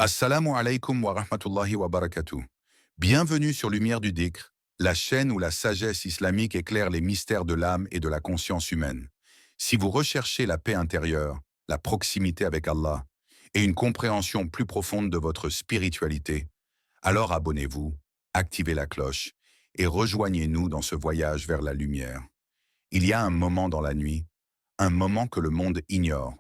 Assalamu alaikum wa rahmatullahi wa barakatuh. Bienvenue sur Lumière du Dhikr, la chaîne où la sagesse islamique éclaire les mystères de l'âme et de la conscience humaine. Si vous recherchez la paix intérieure, la proximité avec Allah et une compréhension plus profonde de votre spiritualité, alors abonnez-vous, activez la cloche et rejoignez-nous dans ce voyage vers la lumière. Il y a un moment dans la nuit, un moment que le monde ignore.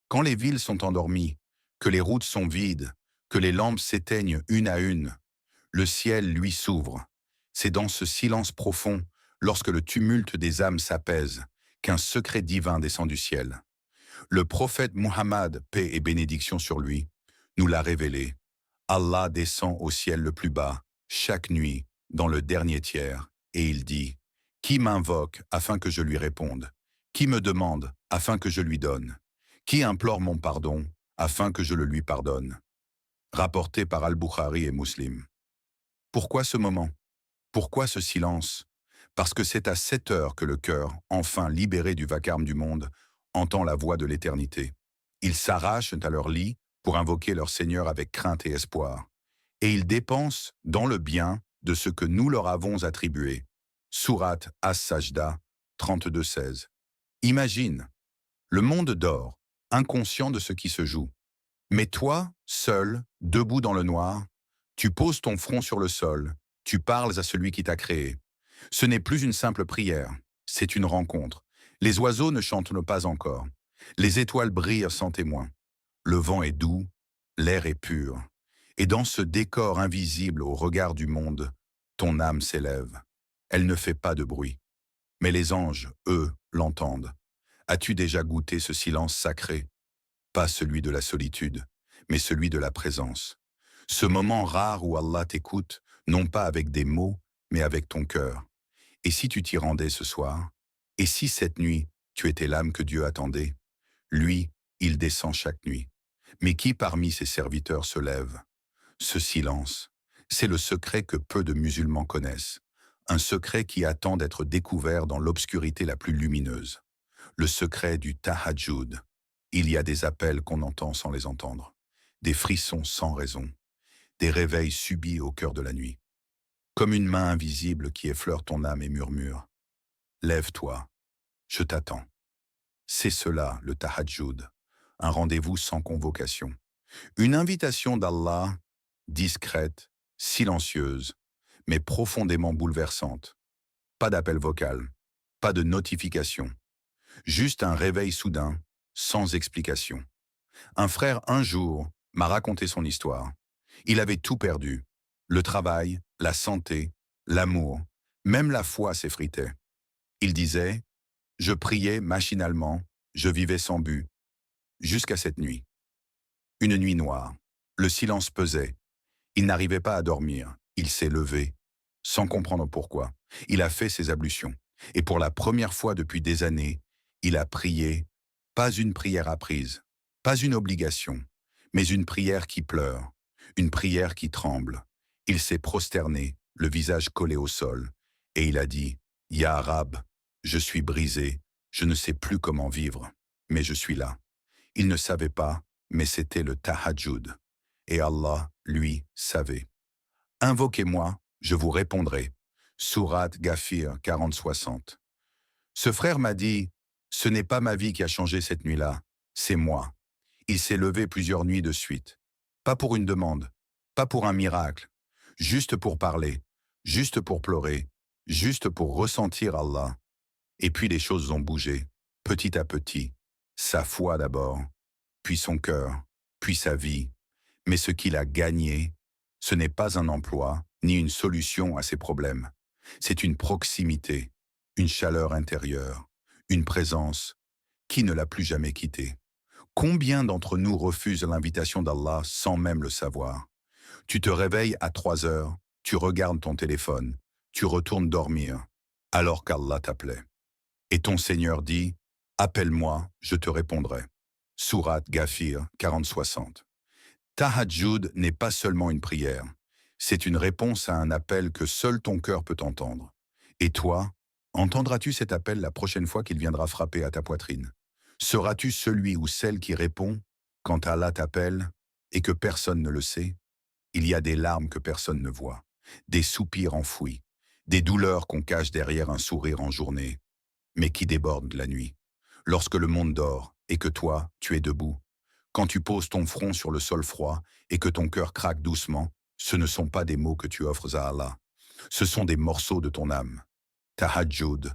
Quand les villes sont endormies, que les routes sont vides, que les lampes s'éteignent une à une, le ciel, lui, s'ouvre. C'est dans ce silence profond, lorsque le tumulte des âmes s'apaise, qu'un secret divin descend du ciel. Le prophète Muhammad, paix et bénédiction sur lui, nous l'a révélé. Allah descend au ciel le plus bas, chaque nuit, dans le dernier tiers, et il dit, « Qui m'invoque afin que je lui réponde? Qui me demande afin que je lui donne? Qui implore mon pardon afin que je le lui pardonne ?» Rapporté par Al-Bukhari et Muslim. Pourquoi ce moment? Pourquoi ce silence? Parce que c'est à cette heure que le cœur, enfin libéré du vacarme du monde, entend la voix de l'éternité. Ils s'arrachent à leur lit pour invoquer leur Seigneur avec crainte et espoir. Et ils dépensent dans le bien de ce que nous leur avons attribué. Sourate As-Sajda 32-16. Imagine, le monde dort, inconscient de ce qui se joue. Mais toi, seul, debout dans le noir, tu poses ton front sur le sol, tu parles à celui qui t'a créé. Ce n'est plus une simple prière, c'est une rencontre. Les oiseaux ne chantent pas encore. Les étoiles brillent sans témoin. Le vent est doux, l'air est pur. Et dans ce décor invisible au regard du monde, ton âme s'élève. Elle ne fait pas de bruit. Mais les anges, eux, l'entendent. As-tu déjà goûté ce silence sacré? Pas celui de la solitude, mais celui de la présence. Ce moment rare où Allah t'écoute, non pas avec des mots, mais avec ton cœur. Et si tu t'y rendais ce soir? Et si cette nuit, tu étais l'âme que Dieu attendait? Lui, il descend chaque nuit. Mais qui parmi ses serviteurs se lève? Ce silence, c'est le secret que peu de musulmans connaissent. Un secret qui attend d'être découvert dans l'obscurité la plus lumineuse. Le secret du tahajjud. Il y a des appels qu'on entend sans les entendre, des frissons sans raison, des réveils subits au cœur de la nuit, comme une main invisible qui effleure ton âme et murmure. Lève-toi, je t'attends. C'est cela, le tahajjud, un rendez-vous sans convocation, une invitation d'Allah, discrète, silencieuse, mais profondément bouleversante. Pas d'appel vocal, pas de notification, juste un réveil soudain, sans explication. Un frère, un jour, m'a raconté son histoire. Il avait tout perdu. Le travail, la santé, l'amour, même la foi s'effritait. Il disait, je priais machinalement, je vivais sans but, jusqu'à cette nuit. Une nuit noire. Le silence pesait. Il n'arrivait pas à dormir. Il s'est levé, sans comprendre pourquoi. Il a fait ses ablutions. Et pour la première fois depuis des années, il a prié, pas une prière apprise, pas une obligation, mais une prière qui pleure, une prière qui tremble. Il s'est prosterné, le visage collé au sol, et il a dit, « Ya Rab, je suis brisé, je ne sais plus comment vivre, mais je suis là. » Il ne savait pas, mais c'était le tahajjud. Et Allah, lui, savait. « Invoquez-moi, je vous répondrai. » Sourate Ghafir 40-60. Ce frère m'a dit, « Ce n'est pas ma vie qui a changé cette nuit-là, c'est moi. » Il s'est levé plusieurs nuits de suite. Pas pour une demande, pas pour un miracle, juste pour parler, juste pour pleurer, juste pour ressentir Allah. Et puis les choses ont bougé, petit à petit. Sa foi d'abord, puis son cœur, puis sa vie. Mais ce qu'il a gagné, ce n'est pas un emploi, ni une solution à ses problèmes. C'est une proximité, une chaleur intérieure, une présence qui ne l'a plus jamais quitté. Combien d'entre nous refusent l'invitation d'Allah sans même le savoir? Tu te réveilles à 3 heures, tu regardes ton téléphone, tu retournes dormir, alors qu'Allah t'appelait. Et ton Seigneur dit, « Appelle-moi, je te répondrai. » Sourate Ghafir 40-60. Tahajjud n'est pas seulement une prière, c'est une réponse à un appel que seul ton cœur peut entendre. Et toi, entendras-tu cet appel la prochaine fois qu'il viendra frapper à ta poitrine? Seras-tu celui ou celle qui répond quand Allah t'appelle? et que personne ne le sait, il y a des larmes que personne ne voit, des soupirs enfouis, des douleurs qu'on cache derrière un sourire en journée, mais qui débordent la nuit. Lorsque le monde dort et que toi, tu es debout, quand tu poses ton front sur le sol froid et que ton cœur craque doucement, ce ne sont pas des mots que tu offres à Allah. Ce sont des morceaux de ton âme. Tahajjud,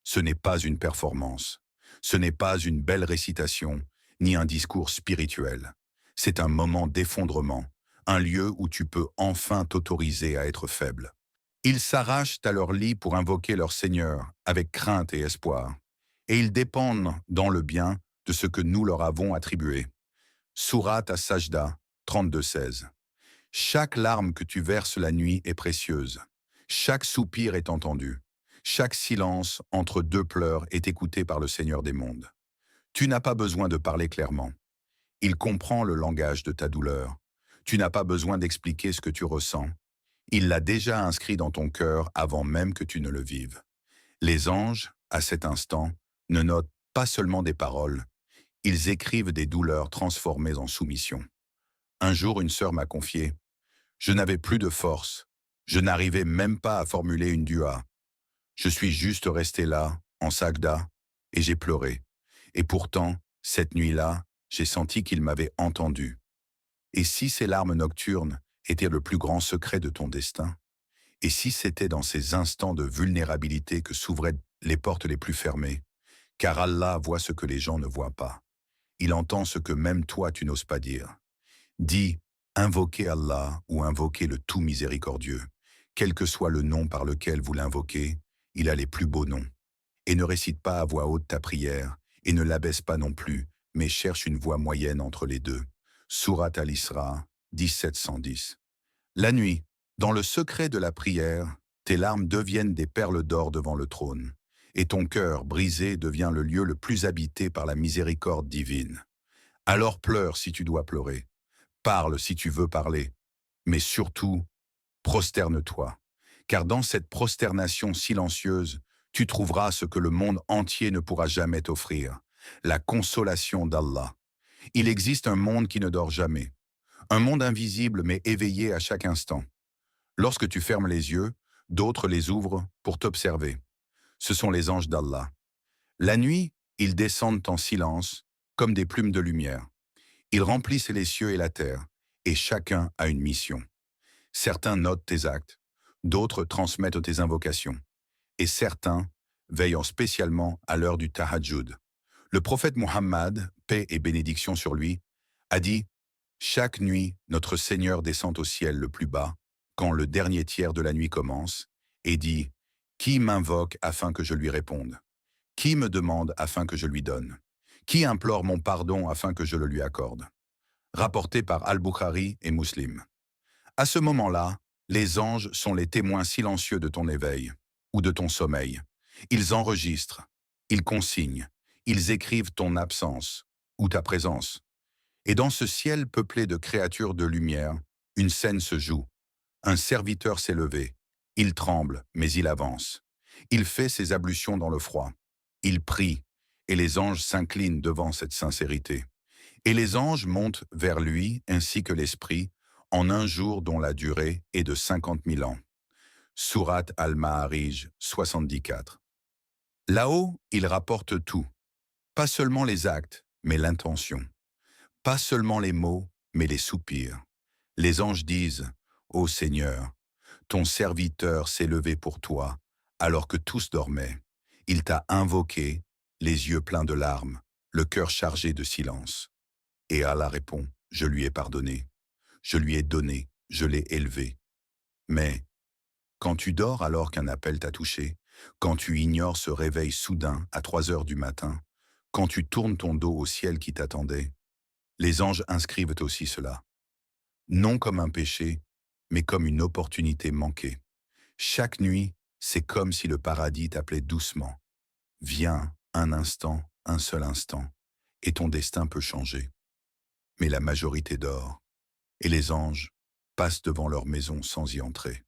ce n'est pas une performance. Ce n'est pas une belle récitation, ni un discours spirituel. C'est un moment d'effondrement, un lieu où tu peux enfin t'autoriser à être faible. Ils s'arrachent à leur lit pour invoquer leur Seigneur avec crainte et espoir, et ils dépendent dans le bien de ce que nous leur avons attribué. Sourate as-Sajda 32-16. Chaque larme que tu verses la nuit est précieuse. Chaque soupir est entendu. Chaque silence entre deux pleurs est écouté par le Seigneur des mondes. Tu n'as pas besoin de parler clairement. Il comprend le langage de ta douleur. Tu n'as pas besoin d'expliquer ce que tu ressens. Il l'a déjà inscrit dans ton cœur avant même que tu ne le vives. Les anges, à cet instant, ne notent pas seulement des paroles, ils écrivent des douleurs transformées en soumission. Un jour, une sœur m'a confié: je n'avais plus de force, je n'arrivais même pas à formuler une dua. Je suis juste resté là, en sagda, et j'ai pleuré. Et pourtant, cette nuit-là, j'ai senti qu'il m'avait entendu. Et si ces larmes nocturnes étaient le plus grand secret de ton destin? Et si c'était dans ces instants de vulnérabilité que s'ouvraient les portes les plus fermées? Car Allah voit ce que les gens ne voient pas. Il entend ce que même toi tu n'oses pas dire. Dis, invoquez Allah ou invoquez le tout miséricordieux. Quel que soit le nom par lequel vous l'invoquez, il a les plus beaux noms. Et ne récite pas à voix haute ta prière, et ne l'abaisse pas non plus, mais cherche une voix moyenne entre les deux. Sourate Al-Isra 1710. La nuit, dans le secret de la prière, tes larmes deviennent des perles d'or devant le trône, et ton cœur brisé devient le lieu le plus habité par la miséricorde divine. Alors pleure si tu dois pleurer, parle si tu veux parler, mais surtout, prosterne-toi, car dans cette prosternation silencieuse, tu trouveras ce que le monde entier ne pourra jamais t'offrir, la consolation d'Allah. Il existe un monde qui ne dort jamais, un monde invisible mais éveillé à chaque instant. Lorsque tu fermes les yeux, d'autres les ouvrent pour t'observer. Ce sont les anges d'Allah. La nuit, ils descendent en silence, comme des plumes de lumière. Ils remplissent les cieux et la terre, et chacun a une mission. Certains notent tes actes, d'autres transmettent tes invocations, et certains veillent spécialement à l'heure du tahajjud. Le prophète Muhammad, paix et bénédiction sur lui, a dit: chaque nuit, notre Seigneur descend au ciel le plus bas, quand le dernier tiers de la nuit commence, et dit: qui m'invoque afin que je lui réponde? Qui me demande afin que je lui donne? Qui implore mon pardon afin que je le lui accorde? Rapporté par Al-Bukhari et Muslim. À ce moment-là, les anges sont les témoins silencieux de ton éveil ou de ton sommeil. Ils enregistrent, ils consignent, ils écrivent ton absence ou ta présence. Et dans ce ciel peuplé de créatures de lumière, une scène se joue. Un serviteur s'est levé. Il tremble, mais il avance. Il fait ses ablutions dans le froid. Il prie, et les anges s'inclinent devant cette sincérité. Et les anges montent vers lui, ainsi que l'Esprit, en un jour dont la durée est de 50 000 ans. Sourate Al-Ma'arij 74. Là-haut, il rapporte tout. Pas seulement les actes, mais l'intention. Pas seulement les mots, mais les soupirs. Les anges disent: ô Seigneur, ton serviteur s'est levé pour toi, alors que tous dormaient. Il t'a invoqué, les yeux pleins de larmes, le cœur chargé de silence. Et Allah répond: je lui ai pardonné, je lui ai donné, je l'ai élevé. Mais, quand tu dors alors qu'un appel t'a touché, quand tu ignores ce réveil soudain à 3 heures du matin, quand tu tournes ton dos au ciel qui t'attendait, les anges inscrivent aussi cela. Non comme un péché, mais comme une opportunité manquée. Chaque nuit, c'est comme si le paradis t'appelait doucement. Viens, un instant, un seul instant, et ton destin peut changer. Mais la majorité dort, et les anges passent devant leur maison sans y entrer.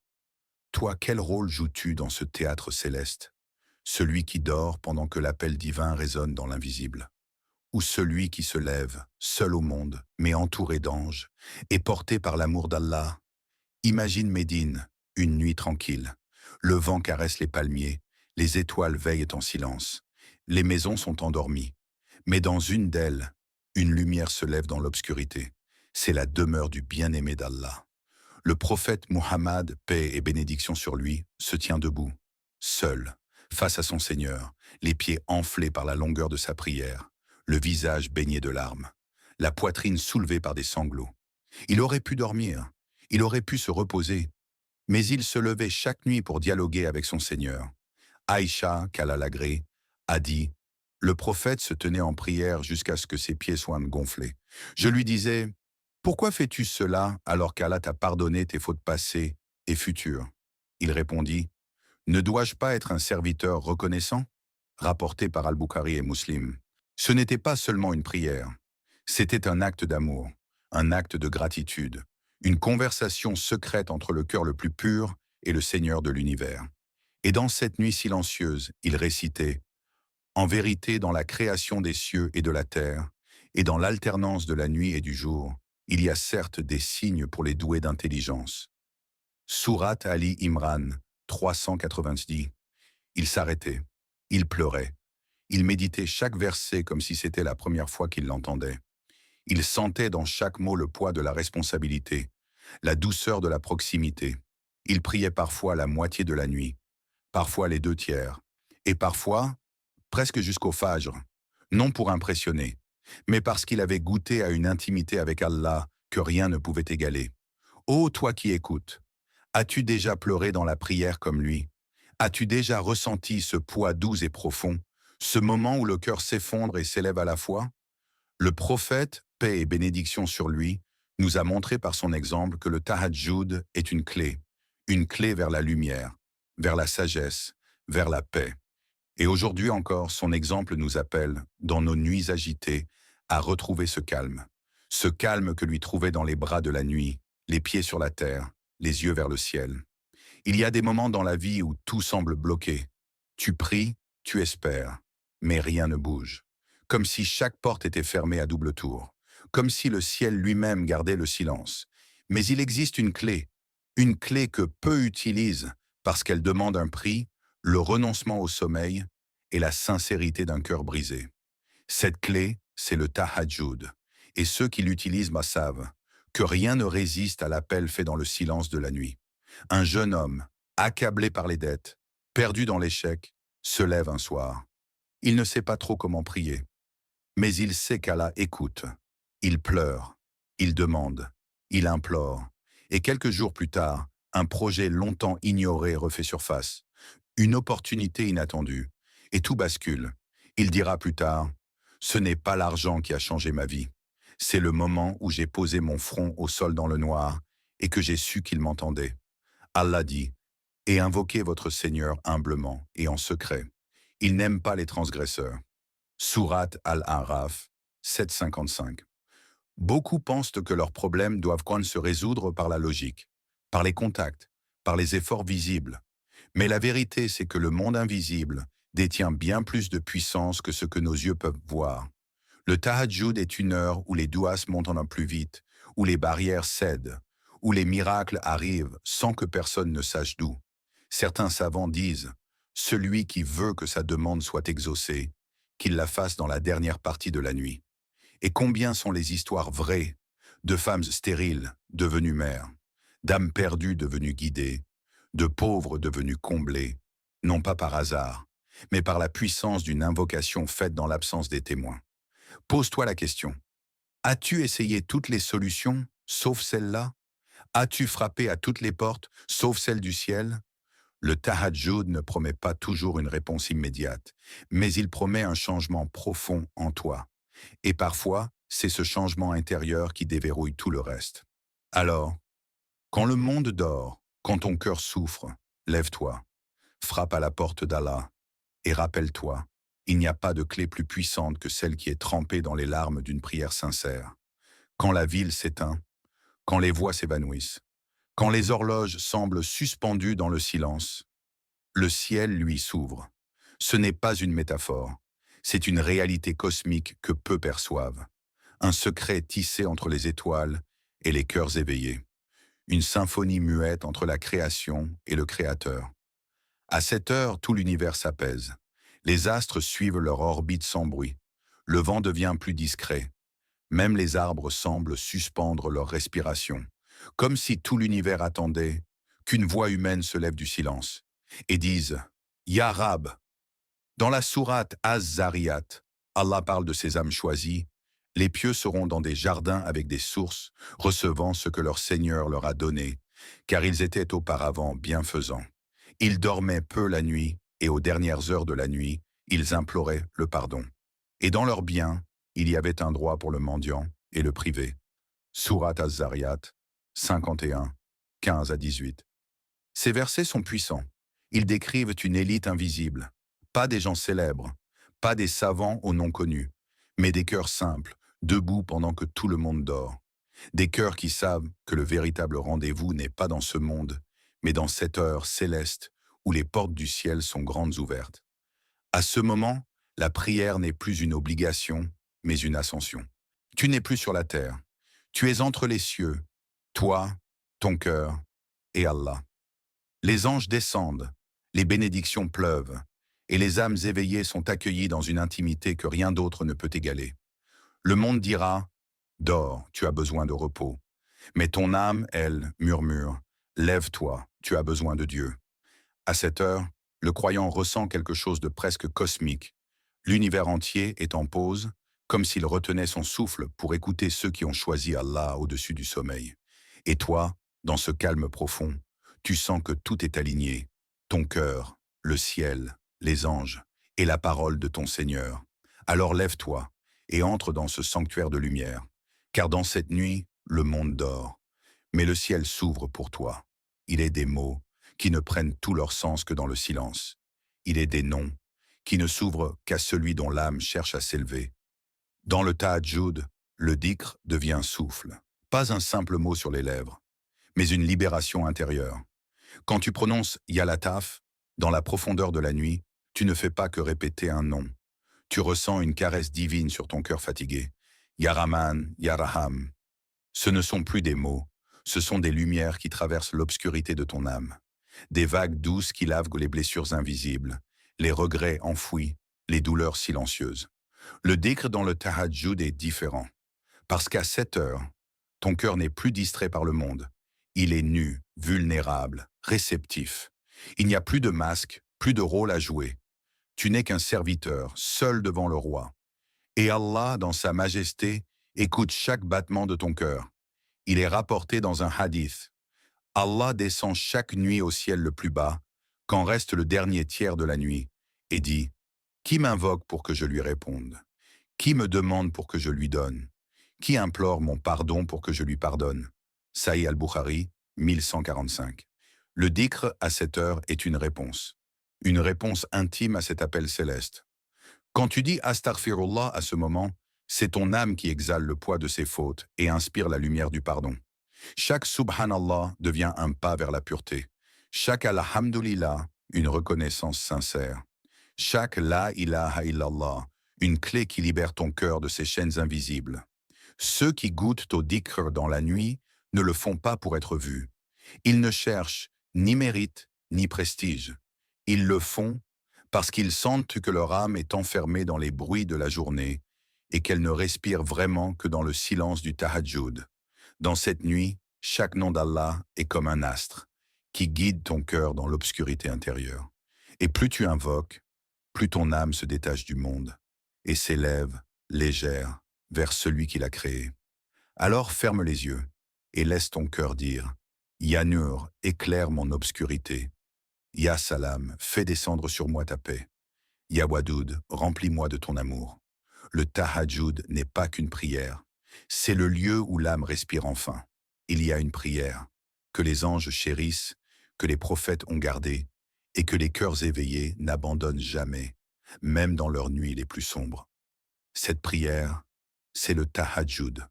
Toi, quel rôle joues-tu dans ce théâtre céleste? Celui qui dort pendant que l'appel divin résonne dans l'invisible. où celui qui se lève, seul au monde, mais entouré d'anges, et porté par l'amour d'Allah. Imagine Médine, une nuit tranquille. Le vent caresse les palmiers, les étoiles veillent en silence. Les maisons sont endormies. Mais dans une d'elles, une lumière se lève dans l'obscurité. C'est la demeure du bien-aimé d'Allah. Le prophète Muhammad, paix et bénédiction sur lui, se tient debout, seul, face à son Seigneur, les pieds enflés par la longueur de sa prière, le visage baigné de larmes, la poitrine soulevée par des sanglots. Il aurait pu dormir, il aurait pu se reposer, mais il se levait chaque nuit pour dialoguer avec son Seigneur. Aïcha, qu'Allah l'agrée, a dit « Le prophète se tenait en prière jusqu'à ce que ses pieds soient gonflés. Je lui disais « Pourquoi fais-tu cela alors qu'Allah t'a pardonné tes fautes passées et futures ?» Il répondit « Ne dois-je pas être un serviteur reconnaissant ?» Rapporté par Al-Bukhari et Muslim. Ce n'était pas seulement une prière, c'était un acte d'amour, un acte de gratitude, une conversation secrète entre le cœur le plus pur et le Seigneur de l'univers. Et dans cette nuit silencieuse, il récitait « En vérité, dans la création des cieux et de la terre, et dans l'alternance de la nuit et du jour, il y a certes des signes pour les doués d'intelligence. » Sourate Ali Imran 390. Il s'arrêtait, il pleurait, il méditait chaque verset comme si c'était la première fois qu'il l'entendait. Il sentait dans chaque mot le poids de la responsabilité, la douceur de la proximité. Il priait parfois la moitié de la nuit, parfois les 2 tiers, et parfois presque jusqu'au fajr, non pour impressionner, mais parce qu'il avait goûté à une intimité avec Allah que rien ne pouvait égaler. Ô toi qui écoutes, as-tu déjà pleuré dans la prière comme lui? As-tu déjà ressenti ce poids doux et profond, ce moment où le cœur s'effondre et s'élève à la fois? Le prophète, paix et bénédiction sur lui, nous a montré par son exemple que le tahajjud est une clé vers la lumière, vers la sagesse, vers la paix. Et aujourd'hui encore, son exemple nous appelle, dans nos nuits agitées, à retrouver ce calme que lui trouvait dans les bras de la nuit, les pieds sur la terre, les yeux vers le ciel. Il y a des moments dans la vie où tout semble bloqué. Tu pries, tu espères, mais rien ne bouge. Comme si chaque porte était fermée à double tour. Comme si le ciel lui-même gardait le silence. Mais il existe une clé que peu utilisent parce qu'elle demande un prix, le renoncement au sommeil et la sincérité d'un cœur brisé. Cette clé, c'est le tahajjud. Et ceux qui l'utilisent savent que rien ne résiste à l'appel fait dans le silence de la nuit. Un jeune homme, accablé par les dettes, perdu dans l'échec, se lève un soir. Il ne sait pas trop comment prier, mais il sait qu'Allah écoute. Il pleure, il demande, il implore. Et quelques jours plus tard, un projet longtemps ignoré refait surface. Une opportunité inattendue. Et tout bascule. Il dira plus tard, « Ce n'est pas l'argent qui a changé ma vie. C'est le moment où j'ai posé mon front au sol dans le noir et que j'ai su qu'il m'entendait. » Allah dit, « Et invoquez votre Seigneur humblement et en secret. Il n'aime pas les transgresseurs. » Sourate Al-A'raf 7,55. Beaucoup pensent que leurs problèmes doivent se résoudre par la logique, par les contacts, par les efforts visibles. Mais la vérité, c'est que le monde invisible détient bien plus de puissance que ce que nos yeux peuvent voir. Le tahajjud est une heure où les douas montent en plus vite, où les barrières cèdent, où les miracles arrivent sans que personne ne sache d'où. Certains savants disent « Celui qui veut que sa demande soit exaucée, qu'il la fasse dans la dernière partie de la nuit. » Et combien sont les histoires vraies de femmes stériles devenues mères, d'âmes perdues devenues guidées, de pauvres devenus comblés, non pas par hasard, mais par la puissance d'une invocation faite dans l'absence des témoins. Pose-toi la question. As-tu essayé toutes les solutions, sauf celle-là? As-tu frappé à toutes les portes, sauf celle du ciel? Le tahajjud ne promet pas toujours une réponse immédiate, mais il promet un changement profond en toi. Et parfois, c'est ce changement intérieur qui déverrouille tout le reste. Alors, quand le monde dort, quand ton cœur souffre, lève-toi, frappe à la porte d'Allah et rappelle-toi, il n'y a pas de clé plus puissante que celle qui est trempée dans les larmes d'une prière sincère. Quand la ville s'éteint, quand les voix s'évanouissent, quand les horloges semblent suspendues dans le silence, le ciel lui s'ouvre. Ce n'est pas une métaphore, C'est une réalité cosmique que peu perçoivent. Un secret tissé entre les étoiles et les cœurs éveillés. Une symphonie muette entre la création et le Créateur. À cette heure, tout l'univers s'apaise. Les astres suivent leur orbite sans bruit. Le vent devient plus discret. Même les arbres semblent suspendre leur respiration, comme si tout l'univers attendait qu'une voix humaine se lève du silence et dise « Ya Rab ». Dans la sourate Az-Zariyat, Allah parle de ces âmes choisies. Les pieux seront dans des jardins avec des sources, recevant ce que leur Seigneur leur a donné, car ils étaient auparavant bienfaisants. Ils dormaient peu la nuit, et aux dernières heures de la nuit, ils imploraient le pardon. Et dans leurs biens, il y avait un droit pour le mendiant et le privé. Sourate Az-Zariyat, 51, 15 à 18. Ces versets sont puissants. Ils décrivent une élite invisible, pas des gens célèbres, pas des savants au nom connu, mais des cœurs simples, debout pendant que tout le monde dort. Des cœurs qui savent que le véritable rendez-vous n'est pas dans ce monde, mais dans cette heure céleste où les portes du ciel sont grandes ouvertes. À ce moment, la prière n'est plus une obligation, mais une ascension. Tu n'es plus sur la terre. Tu es entre les cieux, toi, ton cœur et Allah. Les anges descendent, les bénédictions pleuvent, et les âmes éveillées sont accueillies dans une intimité que rien d'autre ne peut égaler. Le monde dira « Dors, tu as besoin de repos ». Mais ton âme, elle, murmure « Lève-toi, tu as besoin de Dieu ». À cette heure, le croyant ressent quelque chose de presque cosmique. L'univers entier est en pause, comme s'il retenait son souffle pour écouter ceux qui ont choisi Allah au-dessus du sommeil. Et toi, dans ce calme profond, tu sens que tout est aligné. Ton cœur, le ciel, les anges et la parole de ton Seigneur. Alors lève-toi et entre dans ce sanctuaire de lumière, car dans cette nuit, le monde dort. Mais le ciel s'ouvre pour toi. Il est des mots qui ne prennent tout leur sens que dans le silence. Il est des noms qui ne s'ouvrent qu'à celui dont l'âme cherche à s'élever. Dans le Tahajjud, le dhikr devient souffle, pas un simple mot sur les lèvres, mais une libération intérieure. Quand tu prononces Ya Lataf, dans la profondeur de la nuit, tu ne fais pas que répéter un nom. Tu ressens une caresse divine sur ton cœur fatigué. Ya Rahman, Ya Raham. Ce ne sont plus des mots, ce sont des lumières qui traversent l'obscurité de ton âme. Des vagues douces qui lavent les blessures invisibles, les regrets enfouis, les douleurs silencieuses. Le dhikr dans le Tahajjud est différent. Parce qu'à cette heure, ton cœur n'est plus distrait par le monde. Il est nu, vulnérable, réceptif. Il n'y a plus de masque, plus de rôle à jouer. Tu n'es qu'un serviteur, seul devant le roi. Et Allah, dans sa majesté, écoute chaque battement de ton cœur. Il est rapporté dans un hadith. Allah descend chaque nuit au ciel le plus bas, quand reste le dernier tiers de la nuit, et dit « Qui m'invoque pour que je lui réponde? Qui me demande pour que je lui donne? Qui implore mon pardon pour que je lui pardonne ?» Sahih al-Bukhari, 1145. Le dhikr à cette heure est une réponse intime à cet appel céleste. Quand tu dis Astaghfirullah à ce moment, c'est ton âme qui exhale le poids de ses fautes et inspire la lumière du pardon. Chaque Subhanallah devient un pas vers la pureté. Chaque Alhamdulillah, une reconnaissance sincère. Chaque La ilaha illallah, une clé qui libère ton cœur de ses chaînes invisibles. Ceux qui goûtent au dhikr dans la nuit ne le font pas pour être vus. Ils ne cherchent ni mérite, ni prestige. Ils le font parce qu'ils sentent que leur âme est enfermée dans les bruits de la journée et qu'elle ne respire vraiment que dans le silence du Tahajjud. Dans cette nuit, chaque nom d'Allah est comme un astre qui guide ton cœur dans l'obscurité intérieure. Et plus tu invoques, plus ton âme se détache du monde et s'élève, légère, vers celui qui l'a créé. Alors ferme les yeux et laisse ton cœur dire « Ya Nur, éclaire mon obscurité. Ya Salam, fais descendre sur moi ta paix. Ya Wadoud, remplis-moi de ton amour. » Le Tahajjud n'est pas qu'une prière. C'est le lieu où l'âme respire enfin. Il y a une prière que les anges chérissent, que les prophètes ont gardée et que les cœurs éveillés n'abandonnent jamais, même dans leurs nuits les plus sombres. Cette prière, c'est le Tahajjud.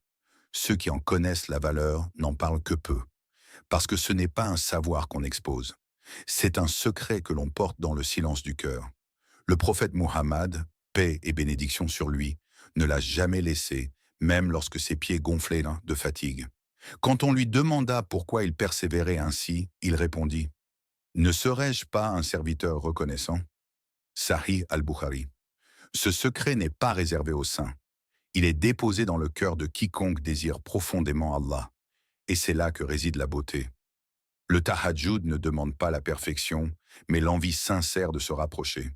Ceux qui en connaissent la valeur n'en parlent que peu, parce que ce n'est pas un savoir qu'on expose. C'est un secret que l'on porte dans le silence du cœur. Le prophète Muhammad, paix et bénédiction sur lui, ne l'a jamais laissé, même lorsque ses pieds gonflaient de fatigue. Quand on lui demanda pourquoi il persévérait ainsi, il répondit: Ne serais-je pas un serviteur reconnaissant? Sahih al-Bukhari. Ce secret n'est pas réservé aux saints. Il est déposé dans le cœur de quiconque désire profondément Allah. Et c'est là que réside la beauté. Le tahajjud ne demande pas la perfection, mais l'envie sincère de se rapprocher.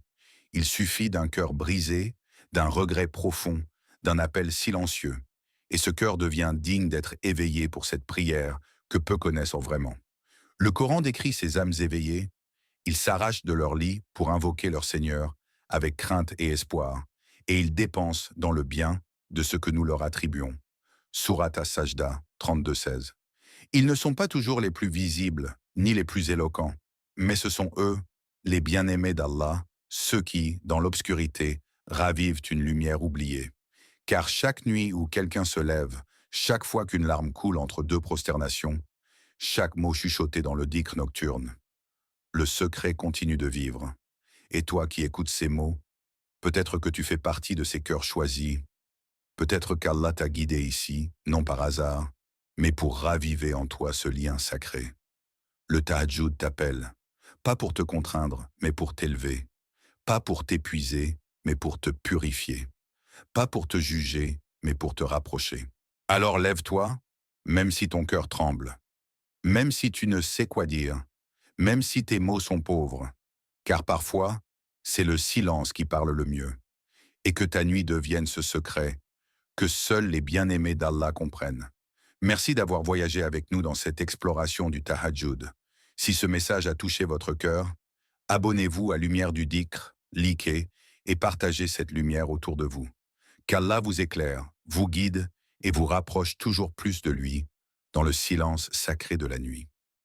Il suffit d'un cœur brisé, d'un regret profond, d'un appel silencieux. Et ce cœur devient digne d'être éveillé pour cette prière que peu connaissent vraiment. Le Coran décrit ces âmes éveillées. Ils s'arrachent de leur lit pour invoquer leur Seigneur avec crainte et espoir, et ils dépensent dans le bien de ce que nous leur attribuons. Surat As-Sajda 32-16. Ils ne sont pas toujours les plus visibles, ni les plus éloquents, mais ce sont eux, les bien-aimés d'Allah, ceux qui, dans l'obscurité, ravivent une lumière oubliée. Car chaque nuit où quelqu'un se lève, chaque fois qu'une larme coule entre deux prosternations, chaque mot chuchoté dans le dhikr nocturne, le secret continue de vivre. Et toi qui écoutes ces mots, peut-être que tu fais partie de ces cœurs choisis, peut-être qu'Allah t'a guidé ici, non par hasard, mais pour raviver en toi ce lien sacré. Le tahajjud t'appelle, pas pour te contraindre, mais pour t'élever, pas pour t'épuiser, mais pour te purifier, pas pour te juger, mais pour te rapprocher. Alors lève-toi, même si ton cœur tremble, même si tu ne sais quoi dire, même si tes mots sont pauvres, car parfois, c'est le silence qui parle le mieux, et que ta nuit devienne ce secret que seuls les bien-aimés d'Allah comprennent. Merci d'avoir voyagé avec nous dans cette exploration du tahajjud. Si ce message a touché votre cœur, abonnez-vous à Lumière du Dhikr, likez et partagez cette lumière autour de vous. Qu'Allah vous éclaire, vous guide et vous rapproche toujours plus de lui dans le silence sacré de la nuit.